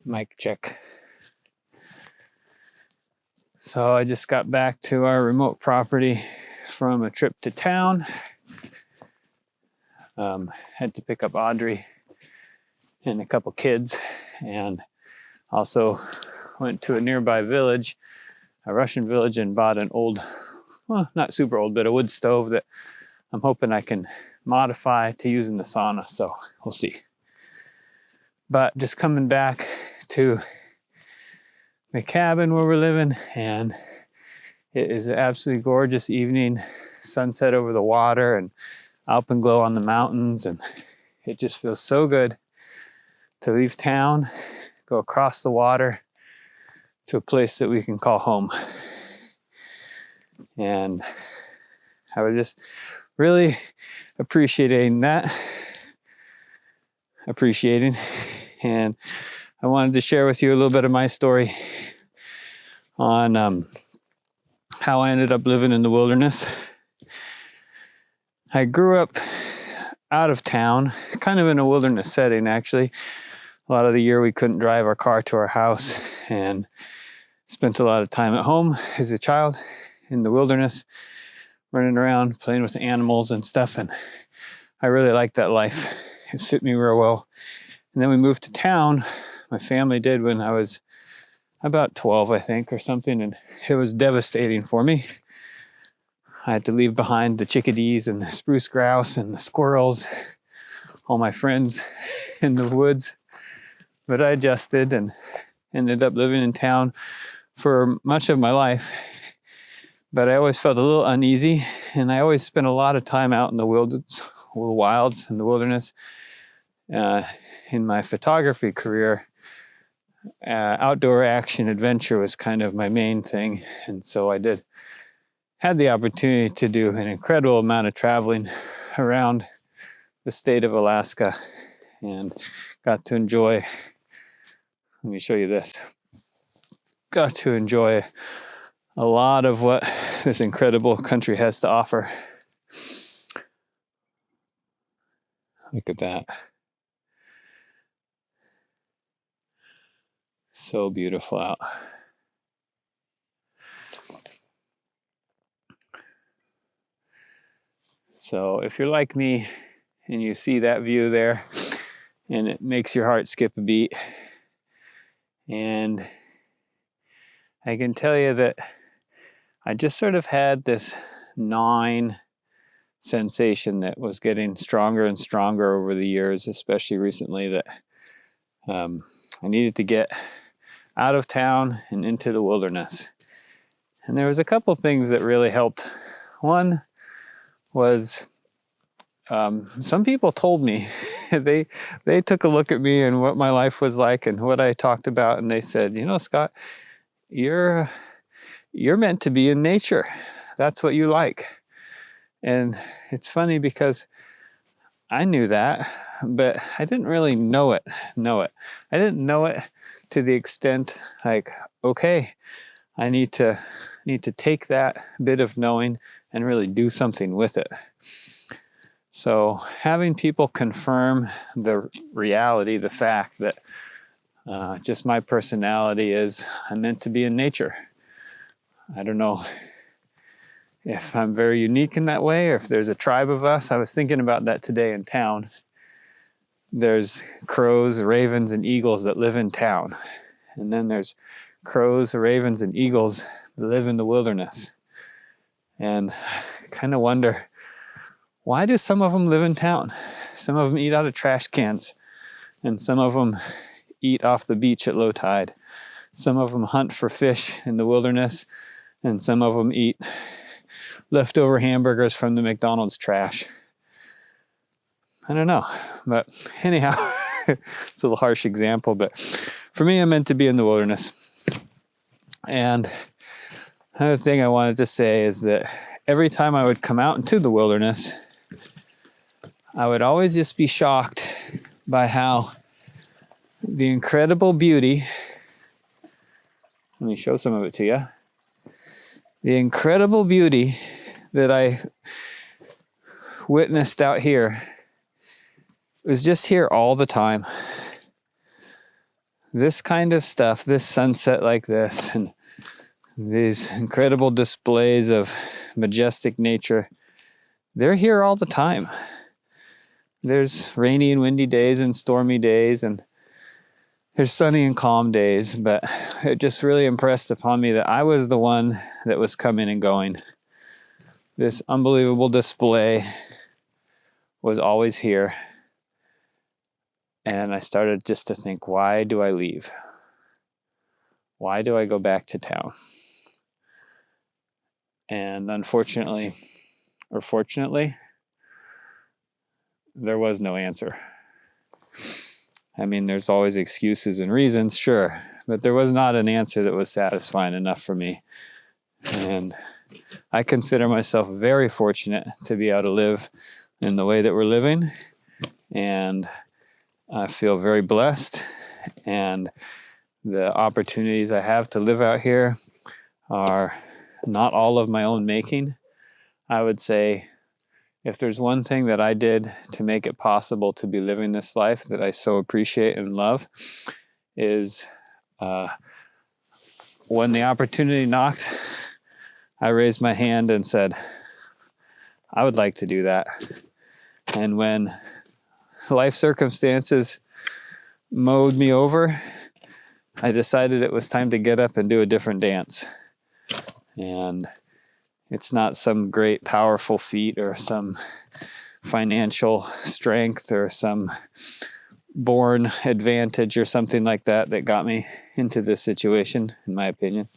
Mic check. So I just got back to our remote property from a trip to town. Had to pick up Audrey and a couple kids, and also went to a nearby village, a Russian village, and bought an old, well, not super old, but a wood stove that I'm hoping I can modify to use in the sauna, so we'll see. But just coming back to the cabin where we're living, and it is an absolutely gorgeous evening, sunset over the water and alpenglow on the mountains, and it just feels so good to leave town, go across the water to a place that we can call home. And I was just really appreciating, and I wanted to share with you a little bit of my story on how I ended up living in the wilderness. I grew up out of town, kind of in a wilderness setting, actually. A lot of the year we couldn't drive our car to our house, and spent a lot of time at home as a child in the wilderness, running around, playing with animals and stuff, and I really liked that life. It fit me real well. And then we moved to town. My family did when I was about 12, I think, or something, and it was devastating for me. I had to leave behind the chickadees and the spruce grouse and the squirrels, all my friends in the woods. But I adjusted and ended up living in town for much of my life. But I always felt a little uneasy, and I always spent a lot of time out in the wilds and the wilderness. In my photography career, outdoor action adventure was kind of my main thing, and so I had the opportunity to do an incredible amount of traveling around the state of Alaska, and got to enjoy, let me show you this, got to enjoy a lot of what this incredible country has to offer. Look at that. So beautiful out. So if you're like me and you see that view there, and it makes your heart skip a beat, and I can tell you that I just sort of had this gnawing sensation that was getting stronger and stronger over the years, especially recently, that I needed to get out of town and into the wilderness. And there was a couple things that really helped. One was some people told me, they took a look at me and what my life was like and what I talked about, and they said, you know, Scott, you're meant to be in nature. That's what you like. And it's funny because I knew that, but I didn't really know it. I didn't know it to the extent like, okay, I need to take that bit of knowing and really do something with it. So having people confirm the reality, the fact that just my personality is I'm meant to be in nature. I don't know if I'm very unique in that way or if there's a tribe of us. I was thinking about that today in town. There's crows, ravens, and eagles that live in town. And then there's crows, ravens, and eagles that live in the wilderness. And I kind of wonder, why do some of them live in town? Some of them eat out of trash cans, and some of them eat off the beach at low tide. Some of them hunt for fish in the wilderness, and some of them eat leftover hamburgers from the McDonald's trash. I don't know, but anyhow, it's a little harsh example, but for me, I'm meant to be in the wilderness. And another thing I wanted to say is that every time I would come out into the wilderness, I would always just be shocked by how the incredible beauty, let me show some of it to you, the incredible beauty that I witnessed out here was just here all the time. this kind of stuff, this sunset like this, and these incredible displays of majestic nature, they're here all the time. There's rainy and windy days and stormy days, and there's sunny and calm days, but it just really impressed upon me that I was the one that was coming and going. This unbelievable display was always here. And I started just to think, why do I leave? Why do I go back to town? And unfortunately, or fortunately, there was no answer. I mean, there's always excuses and reasons, sure, but there was not an answer that was satisfying enough for me. And I consider myself very fortunate to be able to live in the way that we're living. And I feel very blessed. And the opportunities I have to live out here are not all of my own making. I would say if there's one thing that I did to make it possible to be living this life that I so appreciate and love is when the opportunity knocked, I raised my hand and said, I would like to do that. And when life circumstances mowed me over, I decided it was time to get up and do a different dance. And it's not some great powerful feat or some financial strength or some born advantage or something like that that got me into this situation, in my opinion.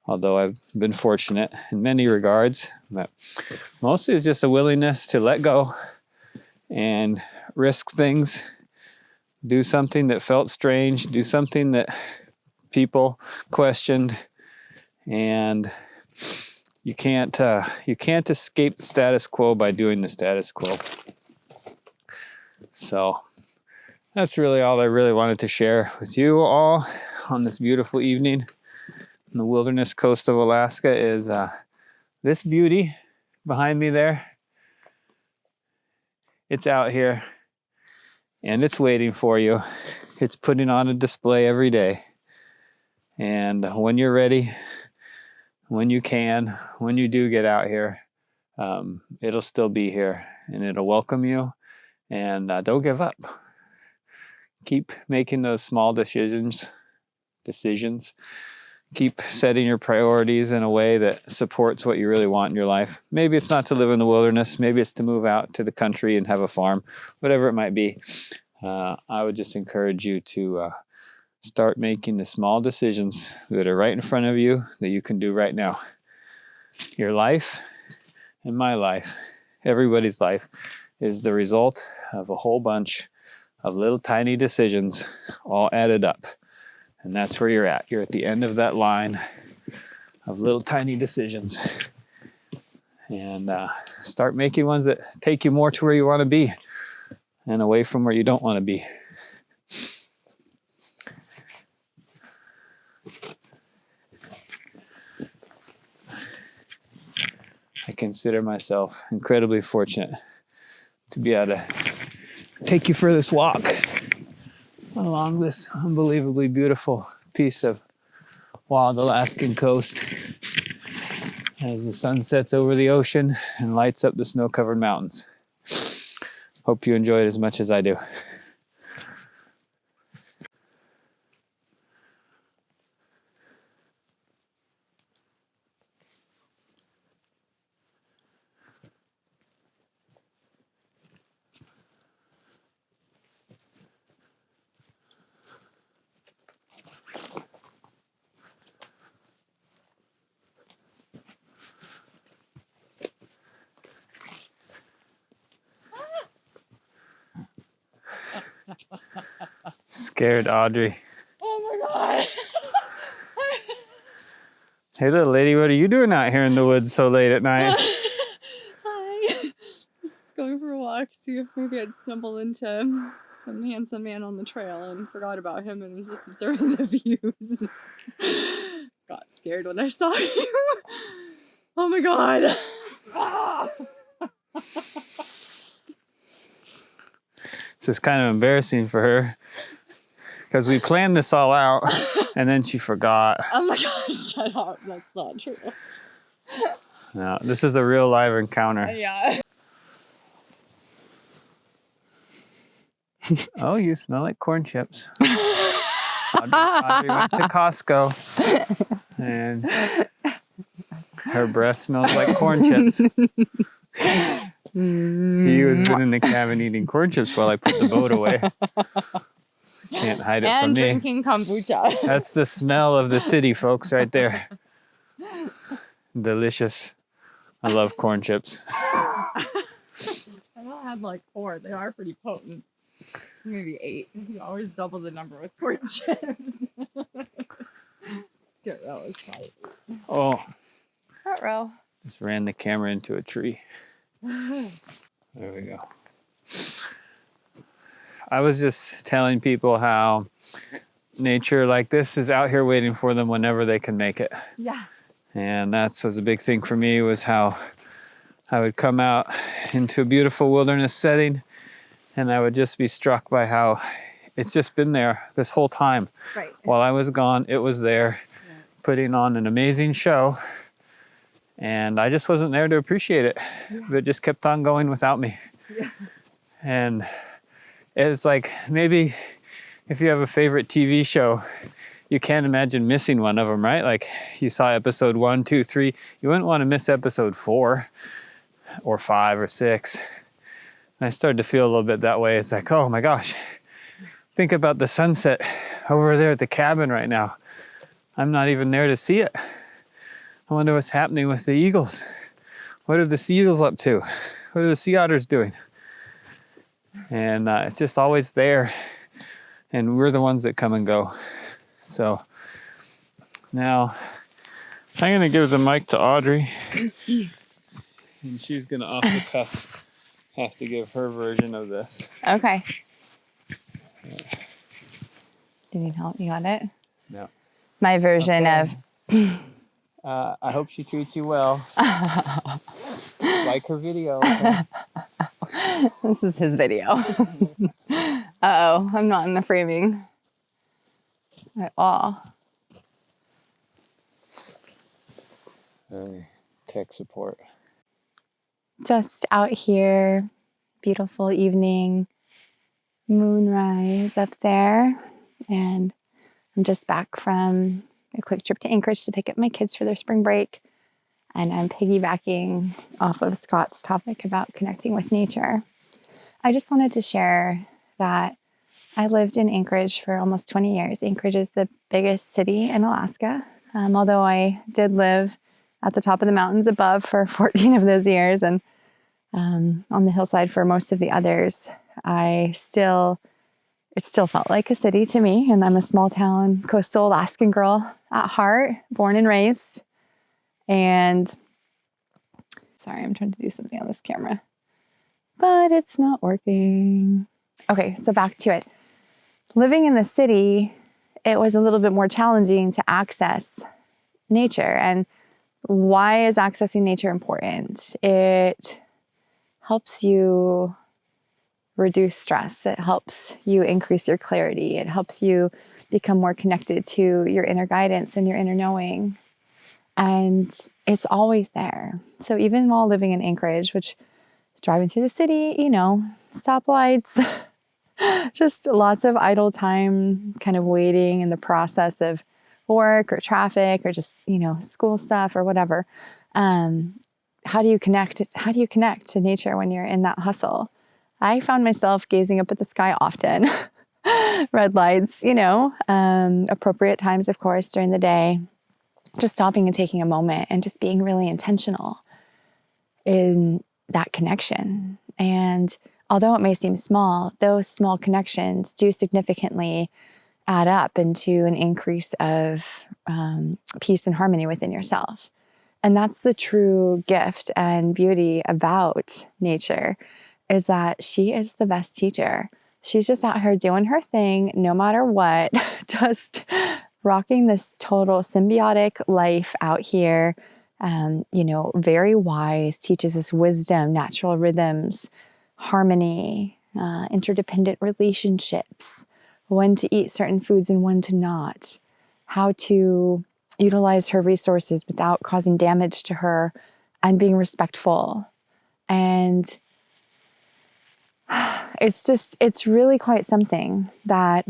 Although I've been fortunate in many regards, but mostly it's just a willingness to let go and risk things, do something that felt strange, do something that people questioned, and you can't escape the status quo by doing the status quo. So that's really all I really wanted to share with you all on this beautiful evening in the wilderness coast of Alaska is this beauty behind me there. It's out here and it's waiting for you. It's putting on a display every day. And when you're ready, when you can, when you do get out here, it'll still be here and it'll welcome you. And don't give up. Keep making those small decisions. Keep setting your priorities in a way that supports what you really want in your life. Maybe it's not to live in the wilderness. Maybe it's to move out to the country and have a farm, whatever it might be. I would just encourage you to start making the small decisions that are right in front of you that you can do right now. Your life and my life, everybody's life, is the result of a whole bunch of little tiny decisions all added up. And that's where you're at. You're at the end of that line of little tiny decisions. And start making ones that take you more to where you want to be and away from where you don't want to be. I consider myself incredibly fortunate to be able to take you for this walk along this unbelievably beautiful piece of wild Alaskan coast as the sun sets over the ocean and lights up the snow-covered mountains. Hope you enjoy it as much as I do. Scared Audrey. Oh my god. Hey little lady, what are you doing out here in the woods so late at night? Hi. Just going for a walk, see if maybe I'd stumble into some handsome man on the trail and forgot about him and was just observing the views. Got scared when I saw you. Oh my god. This is kind of embarrassing for her because we planned this all out, and then she forgot. Oh my gosh, shut up. That's not true. No, this is a real live encounter. Yeah. Oh, you smell like corn chips. Audrey went to Costco, and her breath smells like corn chips. She was been in the cabin eating corn chips while I put the boat away. Can't hide it from And me. drinking kombucha. That's the smell of the city, folks, right there. Delicious. I love corn chips. I only had like 4. They are pretty potent. Maybe 8. You always double the number with corn chips. Get row is probably 8. Oh. Front row. Just ran the camera into a tree. There we go. I was just telling people how nature like this is out here waiting for them whenever they can make it. Yeah. And that was a big thing for me, was how I would come out into a beautiful wilderness setting and I would just be struck by how it's just been there this whole time. Right. While I was gone, it was there, putting on an amazing show. And I just wasn't there to appreciate it. Yeah. But it just kept on going without me. Yeah. And it's like, maybe if you have a favorite TV show, you can't imagine missing one of them, right? Like you saw episode 1, 2, 3. You wouldn't want to miss episode 4 or 5 or 6. And I started to feel a little bit that way. It's like, oh my gosh, think about the sunset over there at the cabin right now. I'm not even there to see it. I wonder what's happening with the eagles. What are the sea eagles up to? What are the sea otters doing? And it's just always there. And we're the ones that come and go. So now I'm going to give the mic to Audrey. And she's going to off the cuff have to give her version of this. Okay. You need help? You got it? No. My version of... I hope she treats you well. Like her video. Okay? This is his video. Uh-oh, I'm not in the framing at all. Tech support. Just out here, beautiful evening, moonrise up there, and I'm just back from a quick trip to Anchorage to pick up my kids for their spring break. And I'm piggybacking off of Scott's topic about connecting with nature. I just wanted to share that I lived in Anchorage for almost 20 years. Anchorage is the biggest city in Alaska, although I did live at the top of the mountains above for 14 of those years and on the hillside for most of the others. It still felt like a city to me, and I'm a small town coastal Alaskan girl at heart, born and raised. And sorry, I'm trying to do something on this camera, but it's not working. Okay, so back to it. Living in the city, it was a little bit more challenging to access nature. And why is accessing nature important? It helps you reduce stress. It helps you increase your clarity. It helps you become more connected to your inner guidance and your inner knowing. And it's always there. So even while living in Anchorage, which is driving through the city, stoplights, just lots of idle time kind of waiting in the process of work or traffic or just, school stuff or whatever. How do you connect to nature when you're in that hustle? I found myself gazing up at the sky often. Red lights, appropriate times, of course, during the day. Just stopping and taking a moment and just being really intentional in that connection. And although it may seem small, those small connections do significantly add up into an increase of peace and harmony within yourself. And that's the true gift and beauty about nature, is that she is the best teacher. She's just out here doing her thing, no matter what, just rocking this total symbiotic life out here. Very wise, teaches us wisdom, natural rhythms, harmony, interdependent relationships, when to eat certain foods and when to not, how to utilize her resources without causing damage to her and being respectful. And it's really quite something that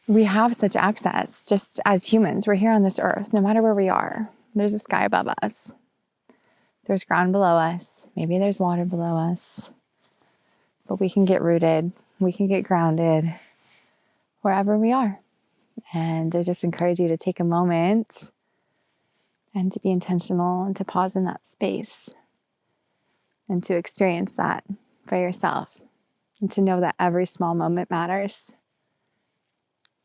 we have such access just as humans. We're here on this earth, no matter where we are. There's a sky above us. There's ground below us. Maybe there's water below us. But we can get rooted. We can get grounded wherever we are. And I just encourage you to take a moment and to be intentional and to pause in that space and to experience that for yourself and to know that every small moment matters.